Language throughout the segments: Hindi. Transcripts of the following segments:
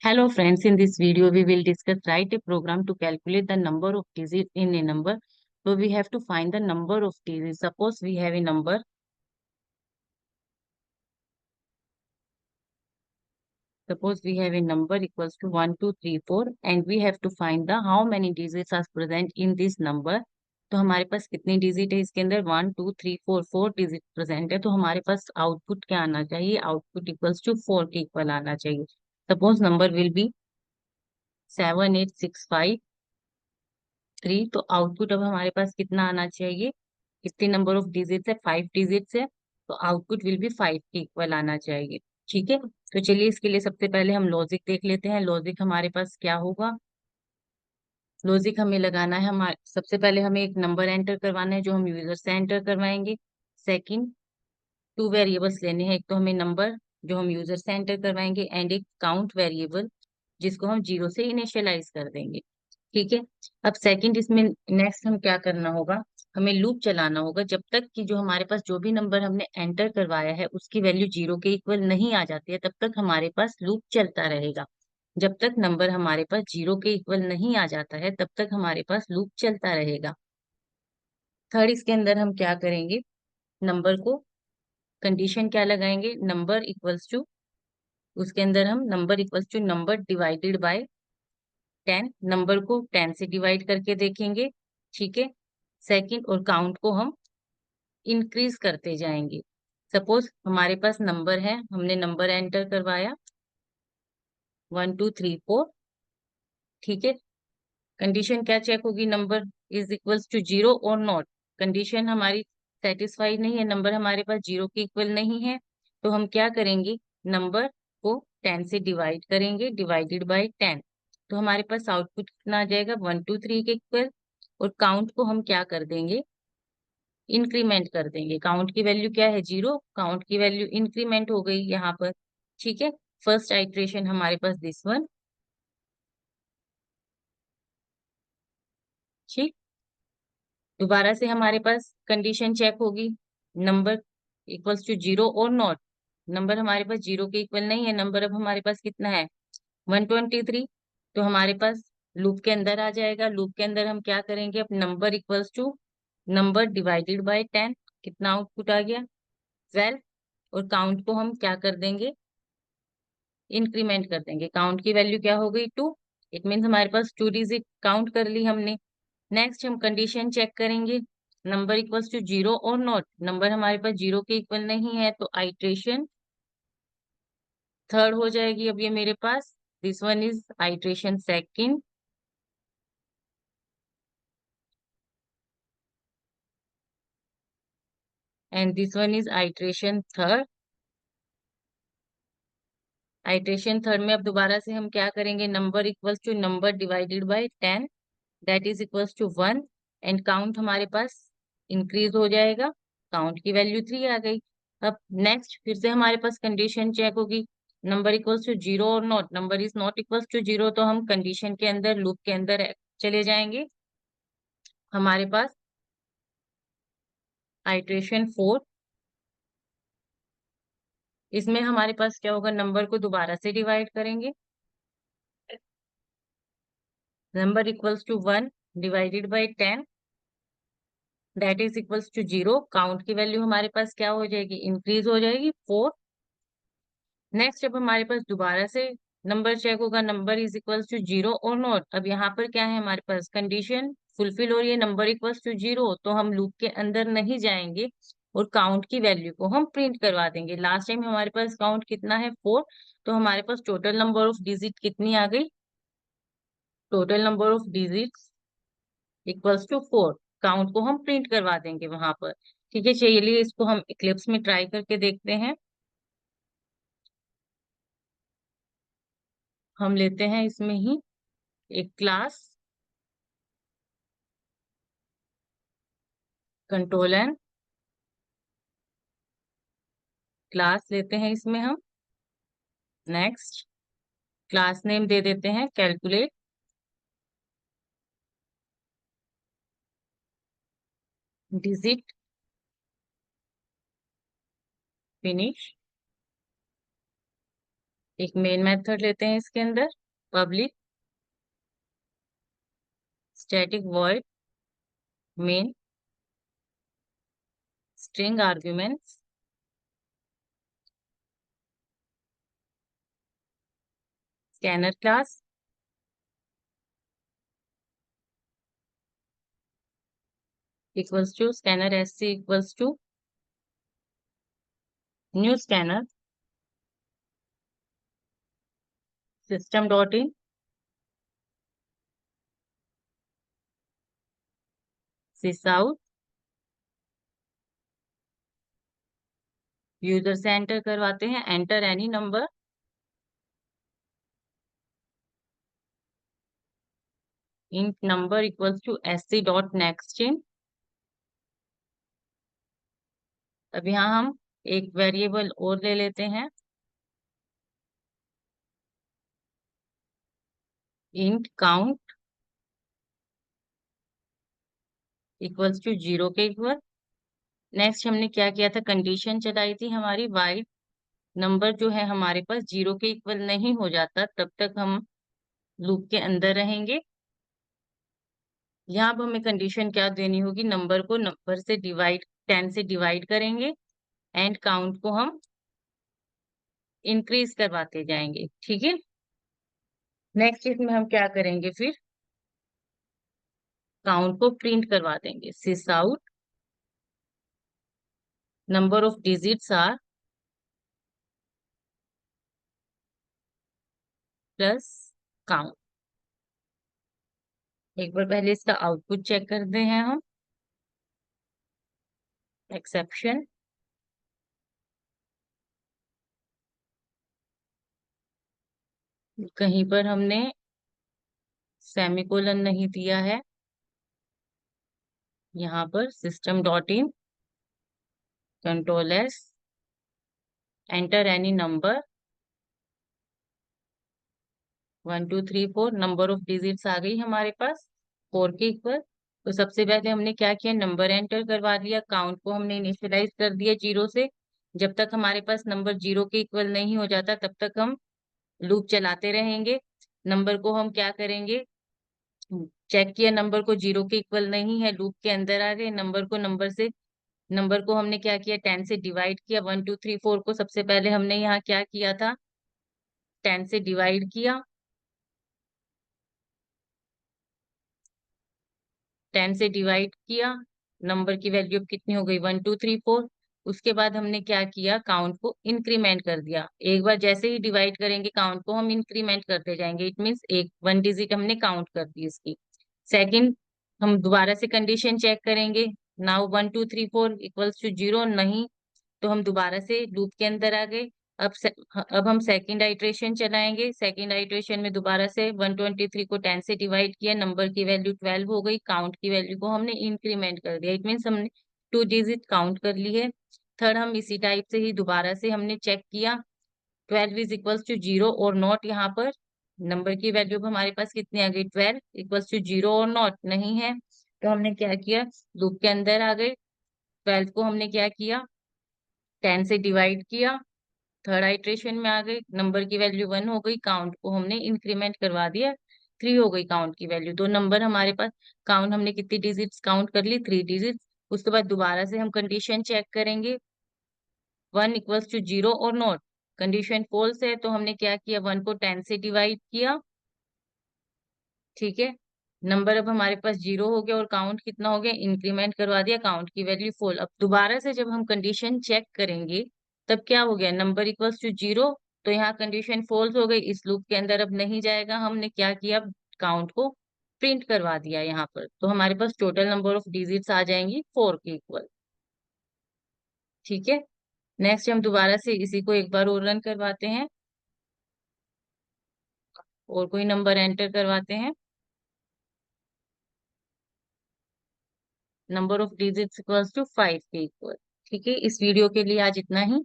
Hello friends, in this video we will discuss write a program to calculate the number of digits in a number. So we have to find the number of digits. Suppose we have a number equals to 1 2 3 4 and we have to find the how many digits are present in this number. तो हमारे पास कितनी डिजिट है इसके अंदर 1 2 3 4 4 डिजिट प्रेजेंट है। तो हमारे पास आउटपुट क्या आना चाहिए? आउटपुट इक्वल्स टू 4 के इक्वल आना चाहिए। Suppose number will be 7865 3। तो आउटपुट अब हमारे पास कितना आना चाहिए? कितने नंबर ऑफ डिजिट्स है? 5 डिजिट्स है। तो आउटपुट विल बी 5 के इक्वल आना चाहिए। ठीक है, तो चलिए इसके लिए सबसे पहले हम लॉजिक देख लेते हैं। लॉजिक हमारे पास क्या होगा? लॉजिक हमें लगाना है, हमारे सबसे पहले हमें एक नंबर एंटर करवाना है जो हम यूजर से एंटर करवाएंगे। सेकंड, टू वेरिएबल्स लेने हैं। एक तो हमें नंबर जो हम यूजर से एंटर करवाएंगे एंड एक काउंट वेरिएबल जिसको हम 0 से इनिशियलाइज कर देंगे। ठीक है, अब सेकंड इसमें नेक्स्ट हम क्या करना होगा? हमें लूप चलाना होगा जब तक कि जो हमारे पास जो भी नंबर हमने एंटर करवाया है उसकी वैल्यू 0 के इक्वल नहीं आ जाती है, तब तक हमारे पास लूप चलता रहेगा। जब तक नंबर हमारे पास 0 के इक्वल नहीं आ जाता है तब तक हमारे पास लूप चलता रहेगा। थर्ड, इसके अंदर हम क्या करेंगे? नंबर को कंडीशन क्या लगाएंगे? नंबर इक्वल्स टू, उसके अंदर हम number equals to number divided by 10। नंबर को 10 से डिवाइड करके देखेंगे। ठीक है, सेकंड, और काउंट को हम इंक्रीज करते जाएंगे। सपोज हमारे पास नंबर है, हमने नंबर एंटर करवाया 1234। ठीक है, कंडीशन क्या चेक होगी? नंबर इज इक्वल्स टू 0 और नॉट। कंडीशन हमारी सेटिस्फाइड नहीं है, नंबर हमारे पास 0 के इक्वल नहीं है। तो हम क्या करेंगे? नंबर को 10 से डिवाइड करेंगे, डिवाइडेड बाय 10। तो हमारे पास आउटपुट कितना आ जाएगा? 123 के इक्वल। और काउंट को हम क्या कर देंगे? इंक्रीमेंट कर देंगे। काउंट की वैल्यू क्या है? 0। काउंट की वैल्यू इंक्रीमेंट हो गई यहाँ पर। ठीक है, फर्स्ट आइट्रेशन हमारे पास दिस वन। ठीक, दोबारा से हमारे पास कंडीशन चेक होगी। नंबर इक्वल्स टू 0 और नॉट। नंबर हमारे पास 0 के इक्वल नहीं है, नंबर अब हमारे पास कितना है? 123। तो हमारे पास लूप के अंदर आ जाएगा। लूप के अंदर हम क्या करेंगे? अब number equals to number divided by 10। कितना आउटपुट आ गया? 12। और काउंट को हम क्या कर देंगे? इंक्रीमेंट कर देंगे। काउंट की वैल्यू क्या हो गई? 2। इट मीन्स हमारे पास 2 डिजिट काउंट कर ली हमने। नेक्स्ट हम कंडीशन चेक करेंगे। नंबर इक्वल्स टू 0 और नॉट। नंबर हमारे पास 0 के इक्वल नहीं है, तो आइट्रेशन थर्ड हो जाएगी। अब ये मेरे पास this one is iteration second and this one is iteration third. Iteration third में अब दोबारा से हम क्या करेंगे? Number equals to number divided by 10 that is equals to 1। And count हमारे पास इंक्रीज हो जाएगा। काउंट की वैल्यू 3 आ गई। अब नेक्स्ट फिर से हमारे पास कंडीशन चेक होगी। नंबर इक्वल्स टू 0 और not. Number is not equals to 0। तो हम कंडीशन के अंदर लूप के अंदर चले जाएंगे। हमारे पास आइट्रेशन 4, इसमें हमारे पास क्या होगा? नंबर को दोबारा से डिवाइड करेंगे। Number equals to 1 divided by 10 that is equals to 0। Count की वैल्यू हमारे पास क्या हो जाएगी? इंक्रीज हो जाएगी 4। नेक्स्ट अब हमारे पास दोबारा से नंबर चेक होगा। नंबर इज इक्वल्स टू 0 और नॉट। अब यहाँ पर क्या है? हमारे पास कंडीशन फुलफिल हो रही है, नंबर इक्वल्स टू 0। तो हम लूप के अंदर नहीं जाएंगे और काउंट की वैल्यू को हम प्रिंट करवा देंगे। लास्ट टाइम हमारे पास काउंट कितना है? 4। तो हमारे पास टोटल नंबर ऑफ डिजिट कितनी आ गई? Total number of digits equals to 4। Count को हम प्रिंट करवा देंगे वहां पर। ठीक है, चलिए इसको हम इक्लिप्स में ट्राई करके देखते हैं। हम लेते हैं इसमें ही एक क्लास कंट्रोल एन क्लास लेते हैं इसमें हम। नेक्स्ट क्लास नेम दे देते हैं कैलकुलेट डिजिट फिनिश एक मेन मेथड लेते हैं इसके अंदर, public static void main string arguments scanner class equals to scanner SC equals to new scanner system dot in sys out. User से एंटर करवाते हैं, enter any number in number equals to SC dot next in. अब यहाँ हम एक वेरिएबल और ले लेते हैं, इंट काउंट इक्वल्स टू 0 के इक्वल। नेक्स्ट हमने क्या किया था, कंडीशन चलाई थी हमारी, वाइड नंबर जो है हमारे पास 0 के इक्वल नहीं हो जाता तब तक हम लूप के अंदर रहेंगे। यहाँ पर हमें कंडीशन क्या देनी होगी, नंबर को नंबर से डिवाइड 10 से डिवाइड करेंगे एंड काउंट को हम इंक्रीज करवाते जाएंगे। ठीक है, नेक्स्ट इसमें हम क्या करेंगे, फिर काउंट को प्रिंट करवा देंगे, sysout number of digits are plus count. एक बार पहले इसका आउटपुट चेक करते हैं हम, एक्सेप्शन कहीं पर हमने सेमीकोलन नहीं दिया है, यहाँ पर system dot in control S enter any number 1 2 3 4 number of digits आ गई हमारे पास 4 के इक्वल। तो सबसे पहले हमने क्या किया, नंबर एंटर करवा दिया, काउंट को हमने इनिशियलाइज कर दिया 0 से। जब तक हमारे पास नंबर 0 के इक्वल नहीं हो जाता तब तक हम लूप चलाते रहेंगे। नंबर को हम क्या करेंगे, चेक किया नंबर को 0 के इक्वल नहीं है, लूप के अंदर आ गए, नंबर को हमने क्या किया, 10 से डिवाइड किया, 1 2 3 4 को सबसे पहले हमने यहाँ क्या किया था, 10 से डिवाइड किया, 10 से डिवाइड किया, नंबर की वैल्यू अब कितनी हो गई, 1 2 3 4। उसके बाद हमने क्या किया, काउंट को इंक्रीमेंट कर दिया। एक बार जैसे ही डिवाइड करेंगे काउंट को हम इंक्रीमेंट करते जाएंगे, इट मीन्स एक 1 डिजिट हमने काउंट कर दी इसकी। सेकंड, हम दोबारा से कंडीशन चेक करेंगे, नाउ 1 2 3 4 इक्वल्स टू 0 नहीं, तो हम दोबारा से लूप के अंदर आ गए। अब हम सेकंड आइट्रेशन चलाएंगे, सेकंड आइट्रेशन में दोबारा से 123 को 10 से डिवाइड किया, नंबर की वैल्यू 12 हो गई, काउंट की वैल्यू को हमने इंक्रीमेंट कर दिया, इट मीन्स हमने 2 डिजिट काउंट कर ली है। थर्ड, हम इसी टाइप से ही दोबारा से हमने चेक किया, 12 इज इक्वल्स टू 0 और नॉट, यहाँ पर नंबर की वैल्यू हमारे पास कितनी आ गई, 12 इक्वल्स टू 0 और नॉट नहीं है, तो हमने क्या किया, लूप के अंदर आ गए, 12 को हमने क्या किया, 10 से डिवाइड किया, थर्ड आइट्रेशन में आ गई, नंबर की वैल्यू 1 हो गई, काउंट को हमने इंक्रीमेंट करवा दिया, 3 हो गई काउंट की वैल्यू। तो नंबर हमारे पास, काउंट हमने कितनी डिजिट्स काउंट कर ली, 3 डिजिट्स। उसके बाद दोबारा से हम कंडीशन चेक करेंगे, 1 इक्वल्स टू 0 और नॉट, कंडीशन फॉल्स है तो हमने क्या किया, 1 को 10 से डिवाइड किया, ठीक है, नंबर अब हमारे पास 0 हो गया और काउंट कितना हो गया, इंक्रीमेंट करवा दिया, काउंट की वैल्यू फुल। अब दोबारा से जब हम कंडीशन चेक करेंगे तब क्या हो गया, नंबर इक्वल्स टू 0, तो यहाँ कंडीशन फॉल्स हो गई, इस लूप के अंदर अब नहीं जाएगा, हमने क्या किया, काउंट को प्रिंट करवा दिया यहाँ पर, तो हमारे पास टोटल नंबर ऑफ डिजिट्स आ जाएंगी 4 के इक्वल। ठीक है, नेक्स्ट हम दोबारा से इसी को एक बार और रन करवाते हैं और कोई नंबर एंटर करवाते हैं, number of digits equals to 5 के इक्वल। ठीक है, इस वीडियो के लिए आज इतना ही।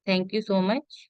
Thank you so much.